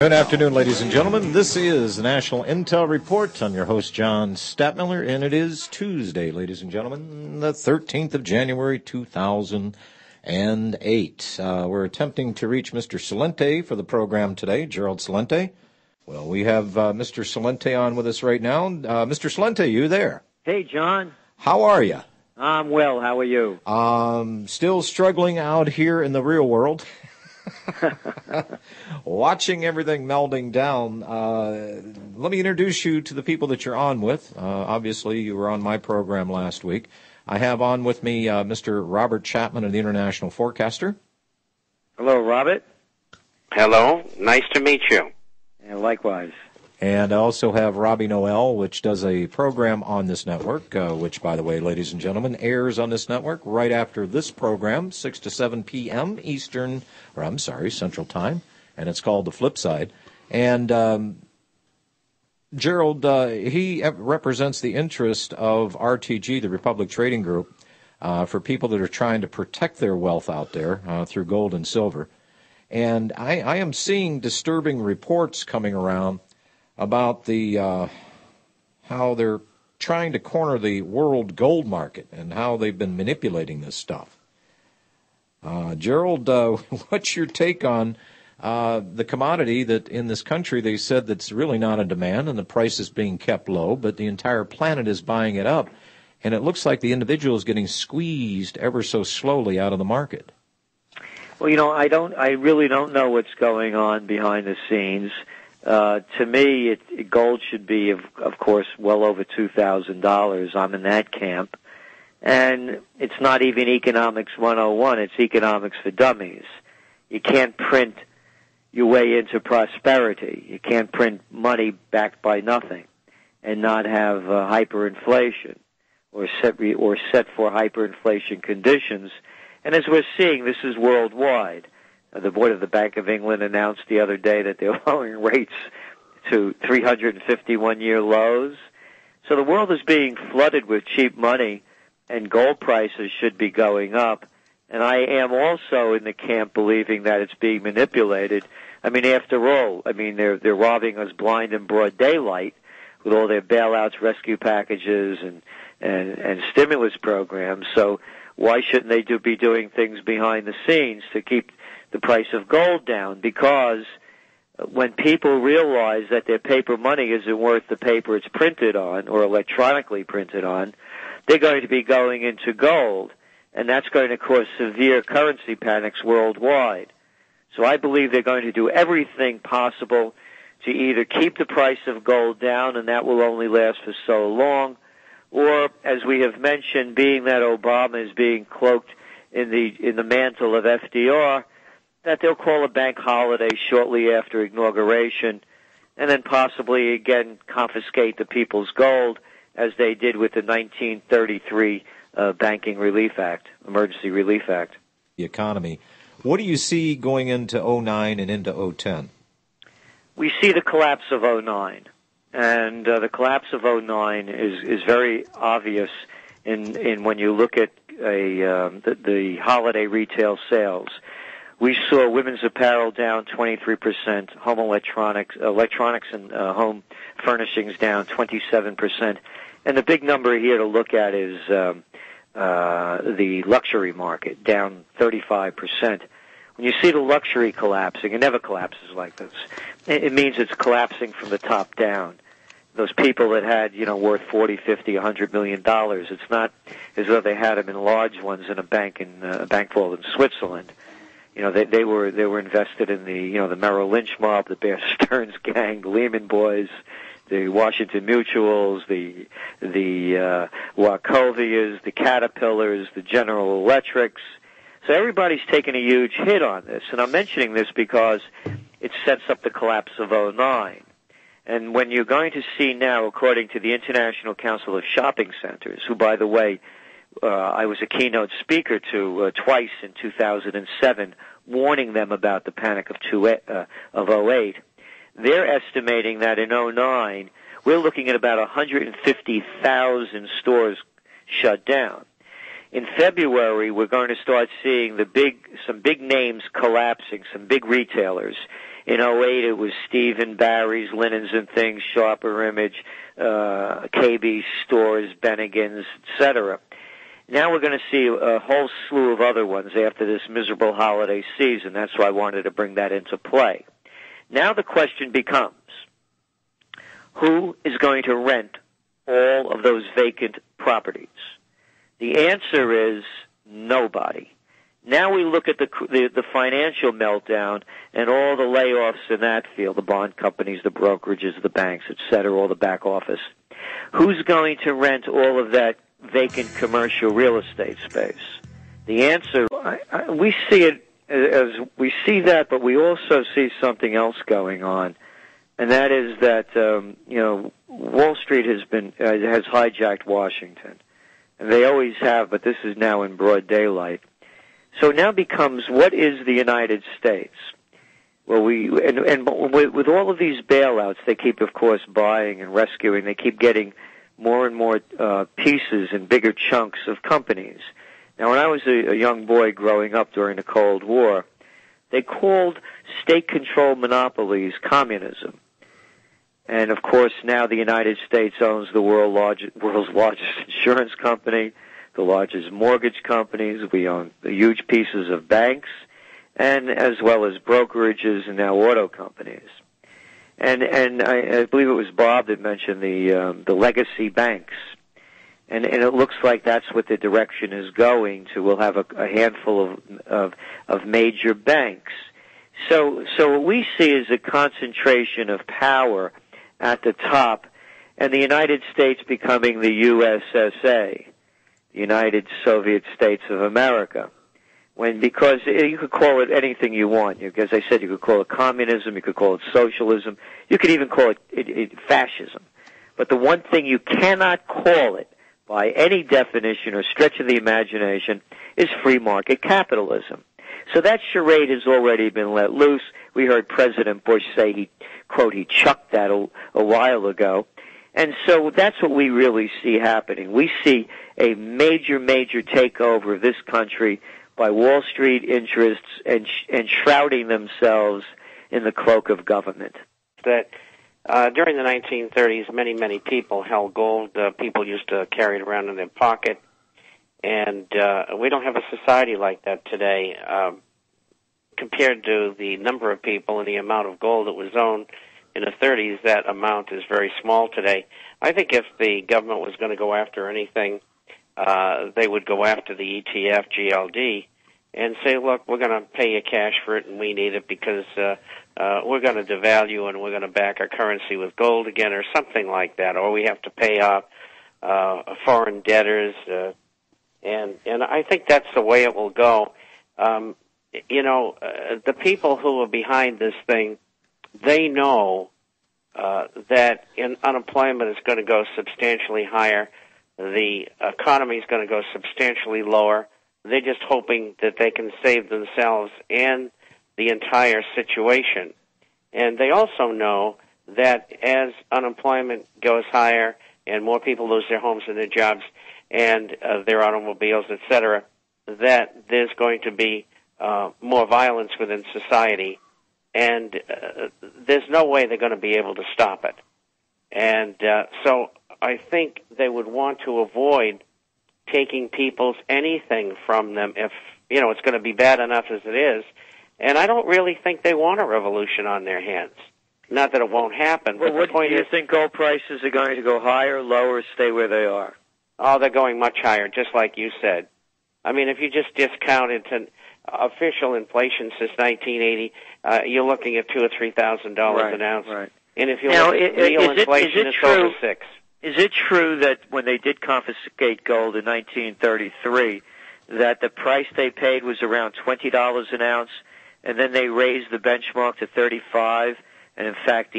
Good afternoon, ladies and gentlemen. This is the National Intel Report. I'm your host, John Statmiller, and it is Tuesday, ladies and gentlemen, the 13th of January, 2008. We're attempting to reach Mr. Celente for the program today, Gerald Celente. Well, we have Mr. Celente on with us right now. Mr. Celente, you there? Hey, John. How are you? I'm well. How are you? Still struggling out here in the real world. Watching everything melding down. Let me introduce you to the people that you're on with. Obviously, you were on my program last week. I have on with me Mr. Robert Chapman of the International Forecaster. Hello, Robert. Hello. Nice to meet you. And likewise. And I also have Robbie Noel, which does a program on this network, which, by the way, ladies and gentlemen, airs on this network right after this program, 6 to 7 p.m. Central Time, and it's called The Flip Side. And Gerald, he represents the interest of RTG, the Republic Trading Group, for people that are trying to protect their wealth out there through gold and silver. And I am seeing disturbing reports coming around about the how they're trying to corner the world gold market and how they've been manipulating this stuff. Gerald, what's your take on the commodity that in this country they said that's really not in demand and the price is being kept low, but the entire planet is buying it up, and it looks like the individual is getting squeezed ever so slowly out of the market? Well, I really don't know what's going on behind the scenes. To me, gold should be, of course, well over $2,000. I'm in that camp. And it's not even Economics 101. It's economics for dummies. You can't print your way into prosperity. You can't print money backed by nothing and not have hyperinflation or set for hyperinflation conditions. And as we're seeing, this is worldwide. The board of the Bank of England announced the other day that they're lowering rates to 351-year lows. So the world is being flooded with cheap money, and gold prices should be going up. And I am also in the camp believing that it's being manipulated. I mean, after all, they're robbing us blind in broad daylight with all their bailouts, rescue packages, and stimulus programs. So why shouldn't they be doing things behind the scenes to keep the price of gold down? Because when people realize that their paper money isn't worth the paper it's printed on or electronically printed on, they're going to be going into gold, and that's going to cause severe currency panics worldwide. So I believe they're going to do everything possible to either keep the price of gold down, and that will only last for so long, or, as we have mentioned, being that Obama is being cloaked in the mantle of FDR, that they'll call a bank holiday shortly after inauguration, and then possibly again confiscate the people's gold, as they did with the 1933 Banking Relief Act, Emergency Relief Act. The economy. What do you see going into 09 and into 010? We see the collapse of 09. And the collapse of 09 is very obvious in when you look at the holiday retail sales. We saw women's apparel down 23%, home electronics and home furnishings down 27%. And the big number here to look at is the luxury market, down 35%. When you see the luxury collapsing, it never collapses like this. It means it's collapsing from the top down. Those people that had, worth $40, $50, $100 million, it's not as though they had them in large ones in a bank vault in Switzerland. They were invested in the Merrill Lynch mob, the Bear Stearns gang, the Lehman Boys, the Washington Mutuals, the Wachovias, the Caterpillars, the General Electrics. So everybody's taken a huge hit on this, and I'm mentioning this because it sets up the collapse of 09. And when you're going to see now, according to the International Council of Shopping Centers, who, by the way, I was a keynote speaker to twice in 2007, warning them about the panic of 08, they're estimating that in 09, we're looking at about 150,000 stores shut down. In February, we're going to start seeing some big names collapsing, some big retailers. In '08, it was Stephen Barry's, Linens and Things, Sharper Image, KB Stores, Bennigan's, etc. Now we're going to see a whole slew of other ones after this miserable holiday season. That's why I wanted to bring that into play. Now the question becomes, who is going to rent all of those vacant properties? The answer is nobody. Now we look at the financial meltdown and all the layoffs in that field, the bond companies, the brokerages, the banks, et cetera, all the back office. Who's going to rent all of that vacant commercial real estate space? The answer, we see it as we see that, but we also see something else going on, and that is that Wall Street has hijacked Washington, and they always have, but this is now in broad daylight. So it now becomes, what is the United States? Well, with all of these bailouts, they keep, of course, buying and rescuing. They keep getting more and more pieces and bigger chunks of companies. Now, when I was a young boy growing up during the Cold War, they called state-controlled monopolies communism. And, of course, now the United States owns the world's largest insurance company, the largest mortgage companies. We own huge pieces of banks, and as well as brokerages and now auto companies. And I believe it was Bob that mentioned the legacy banks. And it looks like that's what the direction is going to. We'll have a handful of major banks. So what we see is a concentration of power at the top, and the United States becoming the USSA, the United Soviet States of America. Because you could call it anything you want. As I said, you could call it communism, you could call it socialism, you could even call it fascism. But the one thing you cannot call it by any definition or stretch of the imagination is free market capitalism. So that charade has already been let loose. We heard President Bush say he chucked that a while ago. And so that's what we really see happening. We see a major, major takeover of this country by Wall Street interests and shrouding themselves in the cloak of government. That during the 1930s, many people held gold. People used to carry it around in their pocket. And we don't have a society like that today. Compared to the number of people and the amount of gold that was owned in the 30s, that amount is very small today. I think if the government was going to go after anything, they would go after the ETF, GLD, and say, look, we're going to pay you cash for it, and we need it because we're going to devalue and we're going to back our currency with gold again or something like that, or we have to pay off foreign debtors, and I think that's the way it will go. The people who are behind this thing, they know that unemployment is going to go substantially higher. The economy is going to go substantially lower. They're just hoping that they can save themselves and the entire situation. And they also know that as unemployment goes higher and more people lose their homes and their jobs and their automobiles, etc., that there's going to be more violence within society. And there's no way they're going to be able to stop it. And so I think they would want to avoid taking people's anything from them if, it's going to be bad enough as it is. And I don't really think they want a revolution on their hands. Not that it won't happen, well, but the point do you think gold prices are going to go higher, lower, stay where they are? Oh, they're going much higher, just like you said. I mean, if you just discounted to official inflation since 1980, you're looking at $2,000 or $3,000 an ounce. Right. And if you look at real inflation, it's over 6. Is it true that when they did confiscate gold in 1933, that the price they paid was around $20 an ounce, and then they raised the benchmark to $35, and in fact